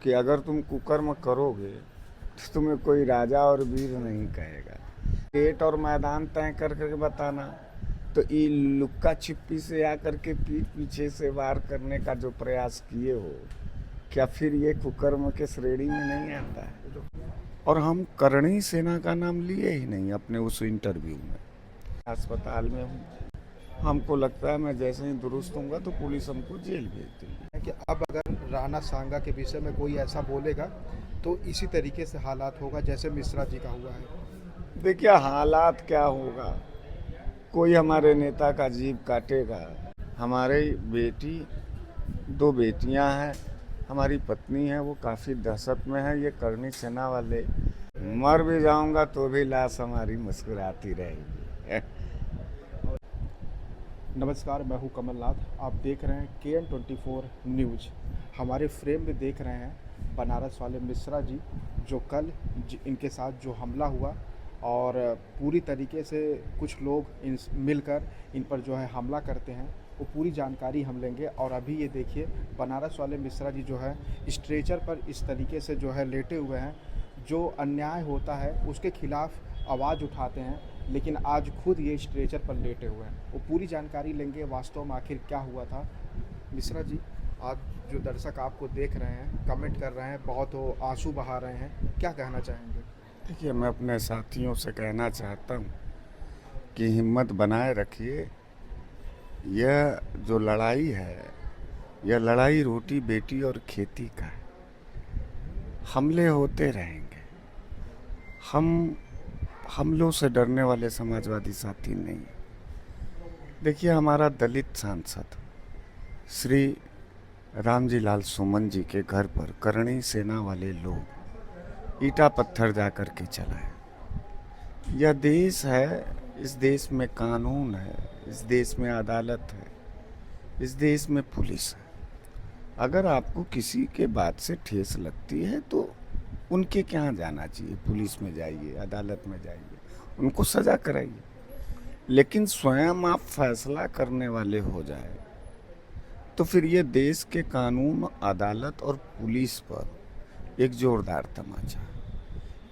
कि अगर तुम कुकर्म करोगे तो तुम्हें कोई राजा और वीर नहीं कहेगा। पेट और मैदान तय कर करके बताना, तो ये लुक्का छिपी से आकर के पीठ पीछे से वार करने का जो प्रयास किए हो, क्या फिर ये कुकर्म के श्रेणी में नहीं आता है? और हम करणी सेना का नाम लिए ही नहीं अपने उस इंटरव्यू में। अस्पताल में हूँ, हमको लगता है मैं जैसे ही दुरुस्त होऊंगा तो पुलिस हमको जेल भेज देगी। कि अब अगर राणा सांगा के विषय में कोई ऐसा बोलेगा तो इसी तरीके से हालात होगा जैसे मिश्रा जी का हुआ है। देखिए हालात क्या होगा, कोई हमारे नेता का जीभ काटेगा। हमारे बेटी, 2 बेटियां हैं, हमारी पत्नी है, वो काफ़ी दहशत में है। ये करनी सेना वाले, मर भी जाऊंगा तो भी लाश हमारी मुस्कुराती रहेगी। नमस्कार, मैं हूं कमलनाथ। आप देख रहे हैं KN24 न्यूज़। हमारे फ्रेम में देख रहे हैं बनारस वाले मिश्रा जी, जो कल इनके साथ जो हमला हुआ और पूरी तरीके से कुछ लोग मिलकर इन पर जो है हमला करते हैं, वो पूरी जानकारी हम लेंगे। और अभी ये देखिए बनारस वाले मिश्रा जी जो है स्ट्रेचर पर इस तरीके से जो है लेटे हुए हैं। जो अन्याय होता है उसके खिलाफ आवाज़ उठाते हैं, लेकिन आज खुद ये स्ट्रेचर पर लेटे हुए हैं। वो पूरी जानकारी लेंगे वास्तव में आखिर क्या हुआ था। मिश्रा जी, आज जो दर्शक आपको देख रहे हैं, कमेंट कर रहे हैं, बहुत वो आंसू बहा रहे हैं, क्या कहना चाहेंगे? देखिए, मैं अपने साथियों से कहना चाहता हूँ कि हिम्मत बनाए रखिए। यह जो लड़ाई है, यह लड़ाई रोटी बेटी और खेती का है। हमले होते रहेंगे। हमलों से डरने वाले समाजवादी साथी नहीं। देखिए, हमारा दलित सांसद श्री रामजी लाल सुमन जी के घर पर करणी सेना वाले लोग ईटा पत्थर जा कर के चलाए। यह देश है, इस देश में कानून है, इस देश में अदालत है, इस देश में पुलिस है। अगर आपको किसी के बात से ठेस लगती है तो उनके यहाँ जाना चाहिए, पुलिस में जाइए, अदालत में जाइए, उनको सज़ा कराइए। लेकिन स्वयं आप फैसला करने वाले हो जाए तो फिर ये देश के कानून, अदालत और पुलिस पर एक जोरदार तमाचा।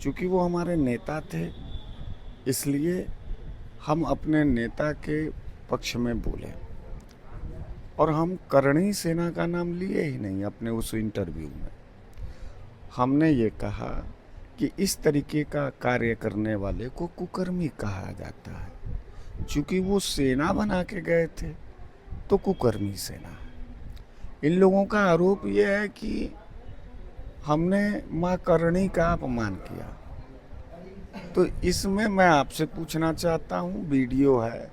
चूँकि वो हमारे नेता थे, इसलिए हम अपने नेता के पक्ष में बोले। और हम करणी सेना का नाम लिए ही नहीं अपने उस इंटरव्यू में। हमने ये कहा कि इस तरीके का कार्य करने वाले को कुकर्मी कहा जाता है। चूँकि वो सेना बना के गए थे तो कुकर्मी सेना है। इन लोगों का आरोप ये है कि हमने माँ करणी का अपमान किया। तो इसमें मैं आपसे पूछना चाहता हूँ, वीडियो है,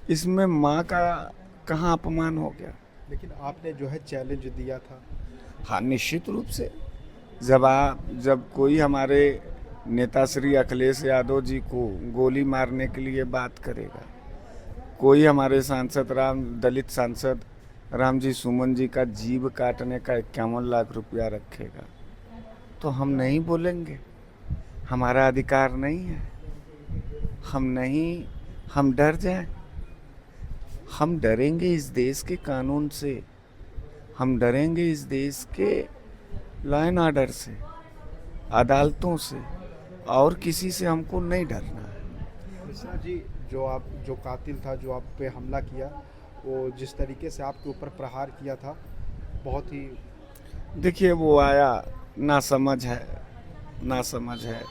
इसमें माँ का कहाँ अपमान हो गया? लेकिन आपने जो है चैलेंज दिया था। हाँ, निश्चित रूप से। जब कोई हमारे नेता श्री अखिलेश यादव जी को गोली मारने के लिए बात करेगा, कोई हमारे दलित सांसद रामजी सुमन जी का जीभ काटने का 51 लाख रुपया रखेगा, तो हम नहीं बोलेंगे? हमारा अधिकार नहीं है? हम डर जाएं? हम डरेंगे इस देश के कानून से, हम डरेंगे इस देश के लॉ एंड ऑर्डर से, अदालतों से, और किसी से हमको नहीं डरना है। मिश्रा जी, जो कातिल था, जो आप पे हमला किया, वो जिस तरीके से आपके ऊपर प्रहार किया था, बहुत ही देखिए, वो आया, नासमझ है,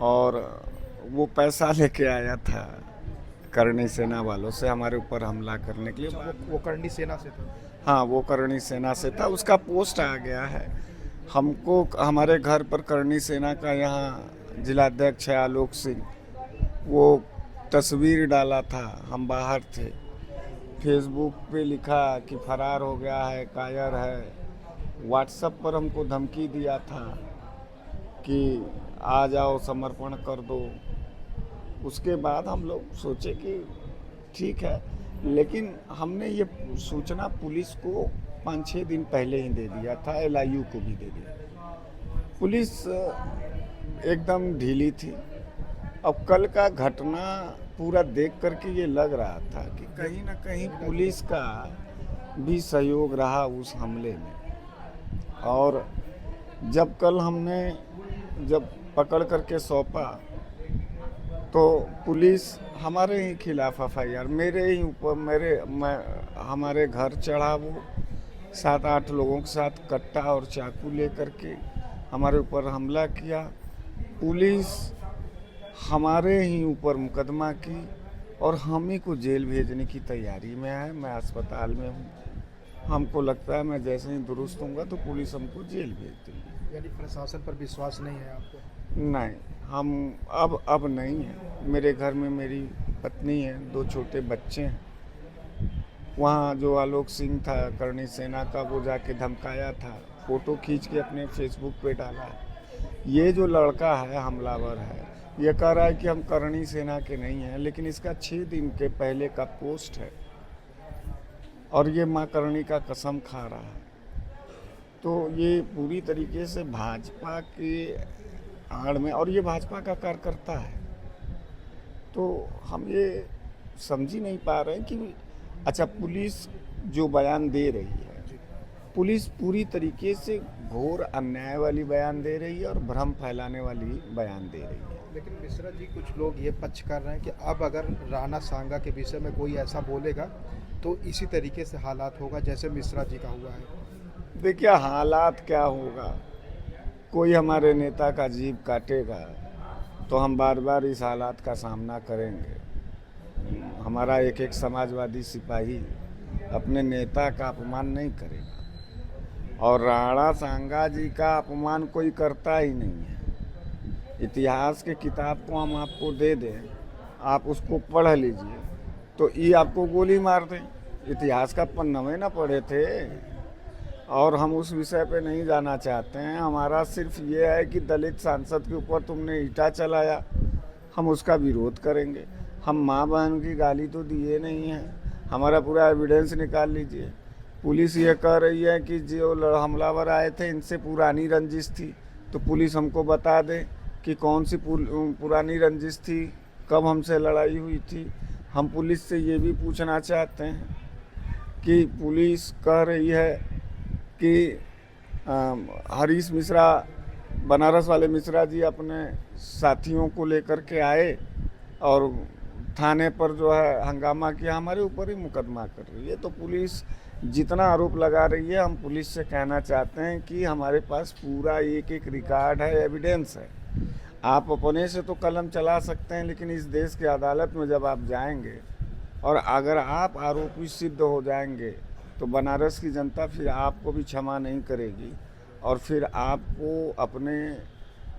और वो पैसा लेके आया था करणी सेना वालों से हमारे ऊपर हमला करने के लिए। वो करणी सेना से था। हाँ, वो करणी सेना से था, उसका पोस्ट आ गया है। हमको हमारे घर पर करणी सेना का यहाँ जिलाध्यक्ष है आलोक सिंह, वो तस्वीर डाला था, हम बाहर थे, फेसबुक पे लिखा कि फरार हो गया है, कायर है। व्हाट्सएप पर हमको धमकी दिया था कि आ जाओ, समर्पण कर दो। उसके बाद हम लोग सोचे कि ठीक है, लेकिन हमने ये सूचना पुलिस को 5-6 दिन पहले ही दे दिया था, LIU को भी दे दिया। पुलिस एकदम ढीली थी। अब कल का घटना पूरा देख करके ये लग रहा था कि कहीं ना कहीं पुलिस का भी सहयोग रहा उस हमले में। और जब कल हमने जब पकड़ करके सौंपा तो पुलिस हमारे ही खिलाफ एफआईआर मेरे ही ऊपर हमारे घर चढ़ा वो 7-8 लोगों के साथ कट्टा और चाकू लेकर के हमारे ऊपर हमला किया। पुलिस हमारे ही ऊपर मुकदमा की और हम ही को जेल भेजने की तैयारी में है। मैं अस्पताल में हूँ, हमको लगता है मैं जैसे ही दुरुस्त होऊंगा तो पुलिस हमको जेल भेज देगी। यानी प्रशासन पर विश्वास नहीं है आपको? नहीं, हम अब नहीं है। मेरे घर में मेरी पत्नी है, 2 छोटे बच्चे हैं। वहाँ जो आलोक सिंह था करणी सेना का, वो जाके धमकाया था, फ़ोटो खींच के अपने फेसबुक पे डाला है। ये जो लड़का है हमलावर है, ये कह रहा है कि हम करणी सेना के नहीं हैं, लेकिन इसका 6 दिन के पहले का पोस्ट है और ये माँ करणी का कसम खा रहा है। तो ये पूरी तरीके से भाजपा के आड़ में, और ये भाजपा का कार्यकर्ता है। तो हम ये समझ ही नहीं पा रहे हैं कि अच्छा, पुलिस जो बयान दे रही है, पुलिस पूरी तरीके से घोर अन्याय वाली बयान दे रही है और भ्रम फैलाने वाली बयान दे रही है। लेकिन मिश्रा जी, कुछ लोग ये पक्ष कर रहे हैं कि अब अगर राणा सांगा के विषय में कोई ऐसा बोलेगा तो इसी तरीके से हालात होगा जैसे मिश्रा जी का हुआ है। देखिए, हालात क्या होगा, कोई हमारे नेता का जीभ काटेगा तो हम बार बार इस हालात का सामना करेंगे। हमारा एक समाजवादी सिपाही अपने नेता का अपमान नहीं करेगा, और राणा सांगा जी का अपमान कोई करता ही नहीं है। इतिहास के किताब को हम आपको दे दें, आप उसको पढ़ लीजिए तो ये आपको गोली मार दें। इतिहास का पन्नवे ना पढ़े थे, और हम उस विषय पे नहीं जाना चाहते हैं। हमारा सिर्फ ये है कि दलित सांसद के ऊपर तुमने ईंटा चलाया, हम उसका विरोध करेंगे। हम माँ बहन की गाली तो दिए नहीं हैं, हमारा पूरा एविडेंस निकाल लीजिए। पुलिस ये कह रही है कि जो हमलावर आए थे इनसे पुरानी रंजिश थी, तो पुलिस हमको बता दे कि कौन सी पुरानी रंजिश थी, कब हमसे लड़ाई हुई थी। हम पुलिस से ये भी पूछना चाहते हैं कि पुलिस कह रही है कि हरीश मिश्रा, बनारस वाले मिश्रा जी अपने साथियों को लेकर के आए और थाने पर जो है हंगामा किया, हमारे ऊपर ही मुकदमा कर रही है। तो पुलिस जितना आरोप लगा रही है, हम पुलिस से कहना चाहते हैं कि हमारे पास पूरा एक रिकॉर्ड है, एविडेंस है। आप अपने से तो कलम चला सकते हैं, लेकिन इस देश की अदालत में जब आप जाएंगे और अगर आप आरोपी सिद्ध हो जाएंगे तो बनारस की जनता फिर आपको भी क्षमा नहीं करेगी, और फिर आपको अपने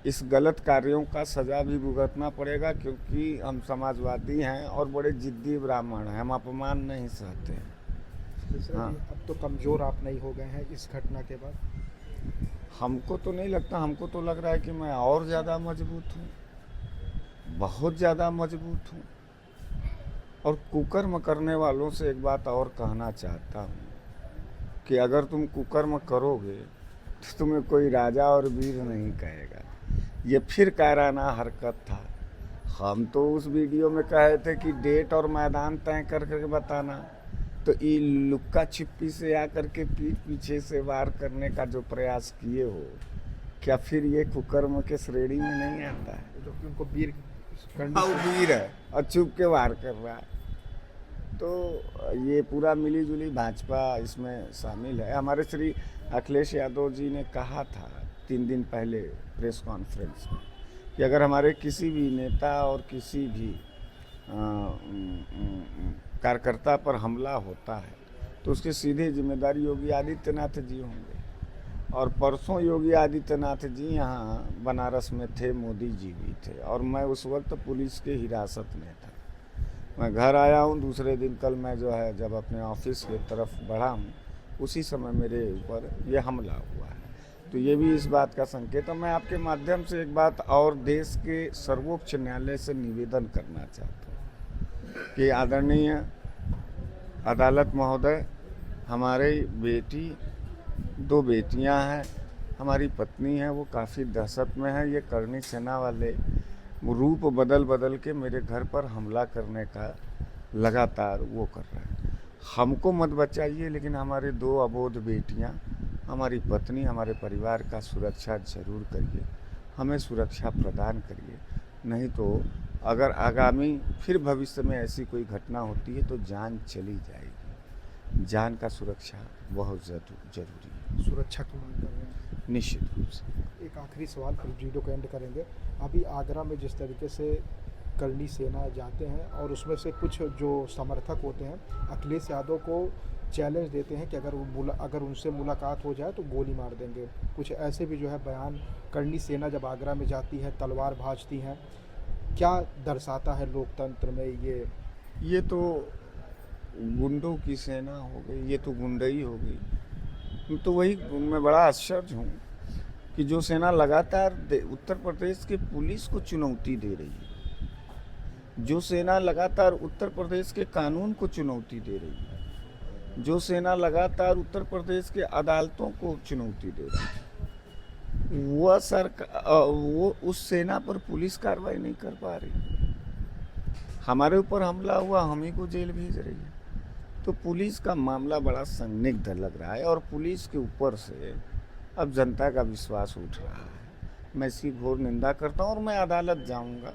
इस गलत कार्यों का सज़ा भी भुगतना पड़ेगा, क्योंकि हम समाजवादी हैं और बड़े जिद्दी ब्राह्मण हैं, हम अपमान नहीं सहते हैं। हाँ। अब तो कमज़ोर आप नहीं हो गए हैं इस घटना के बाद? हमको तो नहीं लगता, हमको तो लग रहा है कि मैं और ज़्यादा मजबूत हूँ, बहुत ज़्यादा मजबूत हूँ। और कुकर्म करने वालों से एक बात और कहना चाहता हूँ कि अगर तुम कुकर्म करोगे तो तुम्हें कोई राजा और वीर नहीं कहेगा। ये फिर कायराना हरकत था। हम तो उस वीडियो में कहे थे कि डेट और मैदान तय करके बताना, तो ये लुक्का छिपी से आकर के पीठ पीछे से वार करने का जो प्रयास किए हो, क्या फिर ये कुकर्म के श्रेणी में नहीं आता है? जो कि उनको वीर वीर है और चुप के वार कर रहा है। तो ये पूरा मिली जुली भाजपा इसमें शामिल है। हमारे श्री अखिलेश यादव जी ने कहा था 3 दिन पहले प्रेस कॉन्फ्रेंस में कि अगर हमारे किसी भी नेता और किसी भी कार्यकर्ता पर हमला होता है तो उसकी सीधी जिम्मेदारी योगी आदित्यनाथ जी होंगे। और परसों योगी आदित्यनाथ जी यहाँ बनारस में थे, मोदी जी भी थे, और मैं उस वक्त पुलिस के हिरासत में था। मैं घर आया हूँ दूसरे दिन, कल मैं जो है जब अपने ऑफिस की तरफ बढ़ा हूँ उसी समय मेरे ऊपर ये हमला हुआ है। तो ये भी इस बात का संकेत है। मैं आपके माध्यम से एक बात और देश के सर्वोच्च न्यायालय से निवेदन करना चाहता हूँ कि आदरणीय अदालत महोदय, हमारी बेटी, 2 बेटियां हैं, हमारी पत्नी है, वो काफ़ी दहशत में है। ये करणी सेना वाले रूप बदल के मेरे घर पर हमला करने का लगातार वो कर रहे हैं। हमको मत बचाइए, लेकिन हमारे 2 अबोध बेटियां हमारी पत्नी, हमारे परिवार का सुरक्षा जरूर करिए, हमें सुरक्षा प्रदान करिए। नहीं तो अगर आगामी फिर भविष्य में ऐसी कोई घटना होती है तो जान चली जाएगी। जान का सुरक्षा बहुत जरूरी है। सुरक्षा की मांग कर रहे हैं। निश्चित रूप से। एक आखिरी सवाल फिर वीडियो को एंड करेंगे। अभी आगरा में जिस तरीके से करनी सेना जाते हैं और उसमें से कुछ जो समर्थक होते हैं अखिलेश यादव को चैलेंज देते हैं कि अगर उनसे मुलाकात हो जाए तो गोली मार देंगे। कुछ ऐसे भी जो है बयान करनी सेना जब आगरा में जाती है तलवार भाजती हैं, क्या दर्शाता है लोकतंत्र में ये तो गुंडों की सेना हो गई, ये तो गुंडई हो गई। तो वही मैं बड़ा आश्चर्य हूँ कि जो सेना लगातार उत्तर प्रदेश के पुलिस को चुनौती दे रही है, जो सेना लगातार उत्तर प्रदेश के कानून को चुनौती दे रही है, जो सेना लगातार उत्तर प्रदेश के अदालतों को चुनौती दे रही है, वो उस सेना पर पुलिस कार्रवाई नहीं कर पा रही। हमारे ऊपर हमला हुआ, हम ही को जेल भेज रही है। तो पुलिस का मामला बड़ा संदिग्ध लग रहा है और पुलिस के ऊपर से अब जनता का विश्वास उठ रहा है। मैं इसकी घोर निंदा करता हूँ और मैं अदालत जाऊँगा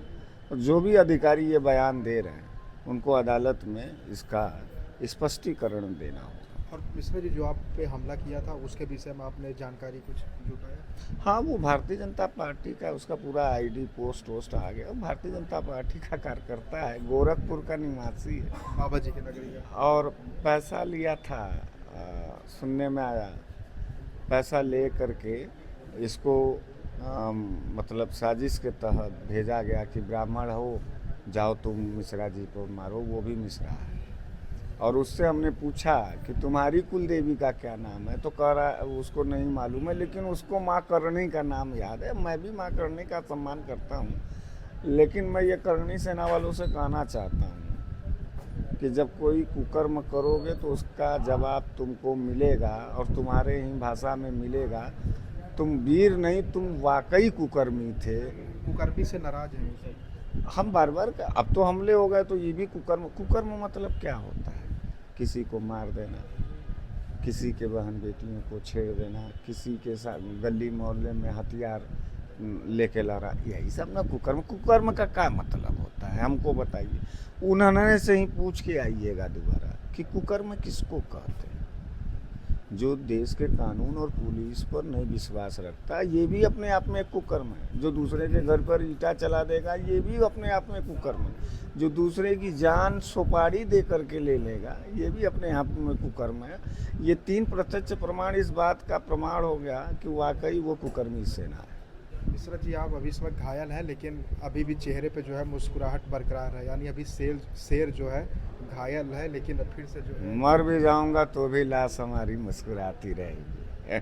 और जो भी अधिकारी ये बयान दे रहे हैं उनको अदालत में इसका स्पष्टीकरण देना होगा। और मिश्रा जी, जो आप पे हमला किया था उसके विषय में आपने जानकारी कुछ जुटाया? हाँ, वो भारतीय जनता पार्टी का उसका पूरा आईडी पोस्ट आ गया। भारतीय जनता पार्टी का कार्यकर्ता है, गोरखपुर का निवासी है, बाबा जी के नगरी का। और पैसा लिया था, सुनने में आया, पैसा ले करके इसको मतलब साजिश के तहत भेजा गया कि ब्राह्मण हो, जाओ तुम मिश्रा जी को मारो। वो भी मिश्रा है। और उससे हमने पूछा कि तुम्हारी कुल देवी का क्या नाम है, तो कह रहा है उसको नहीं मालूम है, लेकिन उसको माँ करणी का नाम याद है। मैं भी माँ करणी का सम्मान करता हूँ, लेकिन मैं ये करणी सेना वालों से कहना चाहता हूँ कि जब कोई कुकर्म करोगे तो उसका जवाब तुमको मिलेगा और तुम्हारे ही भाषा में मिलेगा। तुम वीर नहीं, तुम वाकई कुकर्मी थे। कुकर्मी से नाराज हैं हम बार अब तो हमले हो गए तो ये भी कुकर्म मतलब क्या होता है? किसी को मार देना, किसी के बहन बेटियों को छेड़ देना, किसी के साथ गली मोहल्ले में हथियार लेके लड़ा, यही सब ना कुकर्म का क्या मतलब होता है? हमको बताइए। उन्होंने से ही पूछ के आइएगा दोबारा कि कुकर्म किसको कहते हैं। जो देश के कानून और पुलिस पर नहीं विश्वास रखता, ये भी अपने आप में एक कुकर्म है। जो दूसरे के घर पर ईंटा चला देगा, ये भी अपने आप में कुकर्म है। जो दूसरे की जान सुपारी दे करके ले लेगा, ये भी अपने आप में कुकर्म है। ये 3 प्रत्यक्ष प्रमाण इस बात का प्रमाण हो गया कि वाकई वो कुकर्मी सेना है। मिश्रा जी, आप अभी इस वक्त घायल हैं, लेकिन अभी भी चेहरे पे जो है मुस्कुराहट बरकरार है। यानी अभी शेर जो है घायल है, लेकिन अब फिर से जो है मर भी जाऊंगा तो भी लाश हमारी मुस्कुराती रहेगी।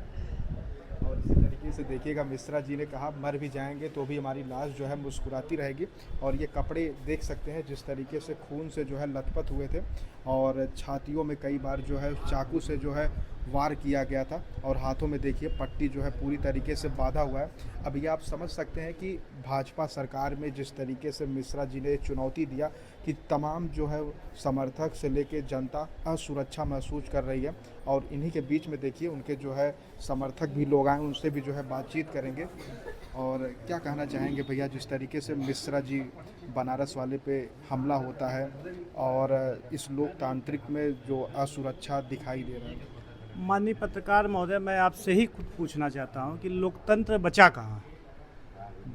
और इसी तरीके से देखिएगा, मिश्रा जी ने कहा मर भी जाएंगे तो भी हमारी लाश जो है मुस्कुराती रहेगी। और ये कपड़े देख सकते हैं जिस तरीके से खून से जो है लथपथ हुए थे और छातियों में कई बार जो है चाकू से जो है वार किया गया था और हाथों में देखिए पट्टी जो है पूरी तरीके से बांधा हुआ है। अब ये आप समझ सकते हैं कि भाजपा सरकार में जिस तरीके से मिश्रा जी ने चुनौती दिया कि तमाम जो है समर्थक से लेके जनता असुरक्षा महसूस कर रही है। और इन्हीं के बीच में देखिए उनके जो है समर्थक भी लोग आए, उनसे भी जो है बातचीत करेंगे। और क्या कहना चाहेंगे भैया, जिस तरीके से मिश्रा जी बनारस वाले पे हमला होता है और इस लोकतांत्रिक में जो असुरक्षा दिखाई दे रहा है? माननीय पत्रकार महोदय, मैं आपसे ही खुद पूछना चाहता हूं कि लोकतंत्र बचा कहाँ?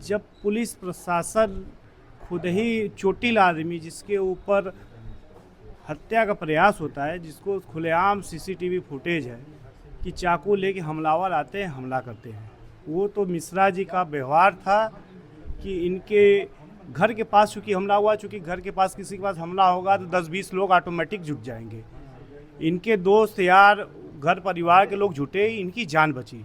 जब पुलिस प्रशासन खुद ही चोटिल आदमी जिसके ऊपर हत्या का प्रयास होता है, जिसको खुलेआम सीसीटीवी फुटेज है कि चाकू लेके हमलावर आते हैं, हमला करते हैं। वो तो मिश्रा जी का व्यवहार था कि इनके घर के पास चूँकि हमला हुआ, चूँकि घर के पास किसी के पास हमला होगा तो 10-20 लोग ऑटोमेटिक जुट जाएंगे। इनके दोस्त यार, घर परिवार के लोग जुटे, इनकी जान बची।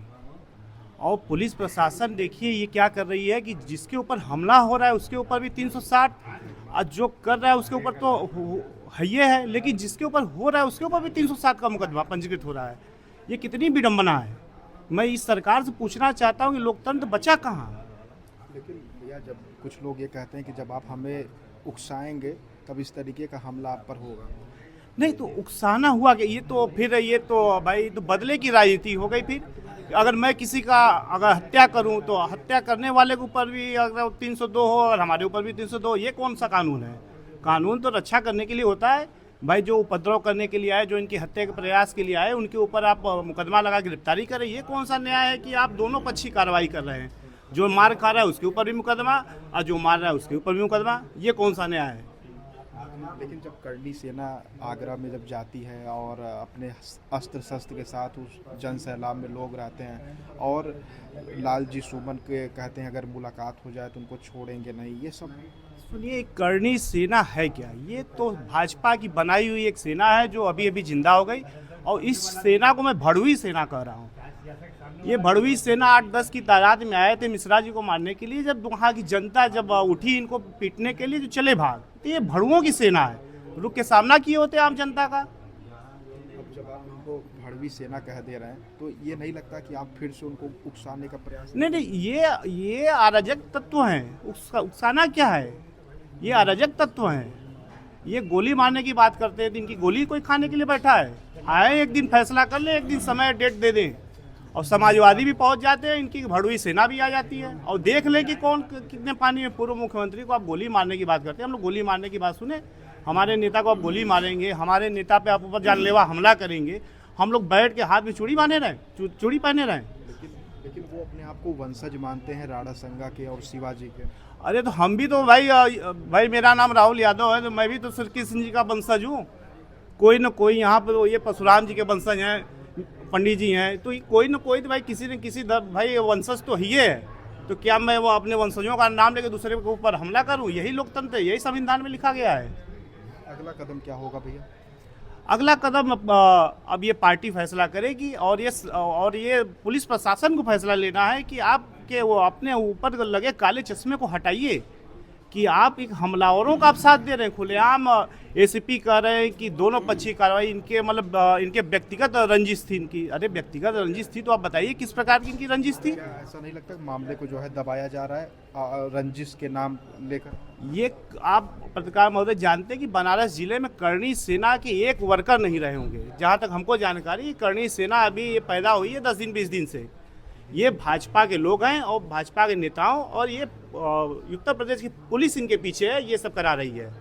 और पुलिस प्रशासन देखिए ये क्या कर रही है कि जिसके ऊपर हमला हो रहा है उसके ऊपर भी 360, और जो कर रहा है उसके ऊपर तो है ये है, लेकिन जिसके ऊपर हो रहा है उसके ऊपर भी 360 का मुकदमा पंजीकृत हो रहा है। ये कितनी विडम्बना है। मैं इस सरकार से पूछना चाहता हूँ कि लोकतंत्र बचा कहाँ? लेकिन भैया, जब कुछ लोग ये कहते हैं कि जब आप हमें उकसाएंगे तब इस तरीके का हमला आप पर होगा। नहीं तो उकसाना हुआ कि ये तो भाई तो बदले की राजनीति हो गई। फिर अगर मैं किसी का अगर हत्या करूं तो हत्या करने वाले के ऊपर भी अगर 302 हो और हमारे ऊपर भी 302, ये कौन सा कानून है? कानून तो रक्षा करने के लिए होता है भाई। जो उपद्रव करने के लिए आए, जो इनकी हत्या के प्रयास के लिए आए, उनके ऊपर आप मुकदमा लगा गिरफ्तारी करें। ये कौन सा न्याय है कि आप दोनों पक्ष की कार्रवाई कर रहे हैं? जो मार खा रहा है उसके ऊपर भी मुकदमा और जो मार रहा है उसके ऊपर भी मुकदमा, ये कौन सा न्याय है? लेकिन जब करनी सेना आगरा में जब जाती है और अपने अस्त्र शस्त्र के साथ उस जन सैलाब में लोग रहते हैं और लालजी सुमन के कहते हैं अगर मुलाकात हो जाए तो उनको छोड़ेंगे नहीं, ये सब सुनिए, करनी सेना है क्या? ये तो भाजपा की बनाई हुई एक सेना है जो अभी अभी जिंदा हो गई। और इस सेना को मैं भड़वी सेना कह रहा हूँ। ये भड़वी सेना 8-10 की तादाद में आए थे मिश्रा जी को मारने के लिए। जब वहाँ की जनता जब उठी इनको पीटने के लिए तो चले भाग। तो ये भड़ुओं की सेना है, रुक के सामना किए होते आम जनता का। अब जब आप उनको भड़वी सेना कह दे रहे हैं तो ये नहीं लगता कि आप फिर से उनको उकसाने का प्रयास? नहीं, ये अराजक तत्व हैं। उकसाना क्या है? ये अराजक तत्व हैं। ये गोली मारने की बात करते हैं तो इनकी गोली कोई खाने के लिए बैठा है? आए एक दिन फैसला कर ले, एक दिन समय डेट दे दें और समाजवादी भी पहुंच जाते हैं, इनकी भड़वी सेना भी आ जाती है और देख ले कि कौन कितने पानी में। पूर्व मुख्यमंत्री को आप गोली मारने की बात करते हैं। हम लोग गोली मारने की बात सुने? हमारे नेता को आप गोली मारेंगे, हमारे नेता पे आप ऊपर जानलेवा हमला करेंगे, हम लोग बैठ के हाथ में चूड़ी बांधे रहें, चूड़ी पहने रहें? लेकिन वो अपने आप को वंशज मानते हैं राणा संगा के और शिवाजी के। अरे तो हम भी तो भाई मेरा नाम राहुल यादव है तो मैं भी तो श्री कृष्ण जी का वंशज हूँ। कोई न कोई यहाँ पर ये परशुराम जी के वंशज हैं, पंडित जी हैं, तो कोई न कोई तो भाई किसी न किसी भाई वंशज तो ही है। तो क्या मैं वो अपने वंशजों का नाम लेकर दूसरे के ऊपर हमला करूँ? यही लोकतंत्र है, यही संविधान में लिखा गया है। अगला कदम क्या होगा भैया? अगला कदम अब ये पार्टी फैसला करेगी और ये पुलिस प्रशासन को फैसला लेना है कि आपके वो अपने ऊपर लगे काले चश्मे को हटाइए कि आप एक हमलावरों का आप साथ दे रहे हैं। खुलेआम एसीपी कह रहे हैं कि दोनों पक्ष की कार्रवाई इनके मतलब इनके व्यक्तिगत रंजिश थी इनकी। अरे व्यक्तिगत रंजिश थी तो आप बताइए किस प्रकार की इनकी रंजिश थी? क्या ऐसा नहीं लगता मामले को जो है दबाया जा रहा है रंजिश के नाम लेकर? ये आप पत्रकार महोदय जानते हैं कि बनारस जिले में करनी सेना के एक वर्कर नहीं रहे होंगे। जहाँ तक हमको जानकारी, करनी सेना अभी ये पैदा हुई है 10 दिन 20 दिन से। ये भाजपा के लोग हैं और भाजपा के नेताओं और ये उत्तर प्रदेश की पुलिस इनके पीछे है, ये सब करा रही है।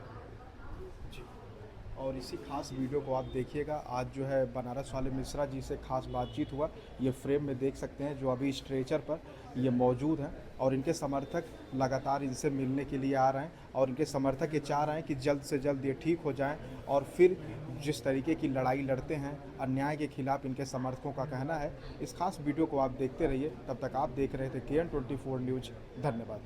और इसी खास वीडियो को आप देखिएगा। आज जो है बनारस वाले मिश्रा जी से खास बातचीत हुआ, ये फ्रेम में देख सकते हैं जो अभी स्ट्रेचर पर ये मौजूद हैं और इनके समर्थक लगातार इनसे मिलने के लिए आ रहे हैं और इनके समर्थक ये चाह रहे हैं कि जल्द से जल्द ये ठीक हो जाएं और फिर जिस तरीके की लड़ाई लड़ते हैं अन्याय के खिलाफ, इनके समर्थकों का कहना है। इस खास वीडियो को आप देखते रहिए। तब तक आप देख रहे थे KN24 न्यूज़। धन्यवाद।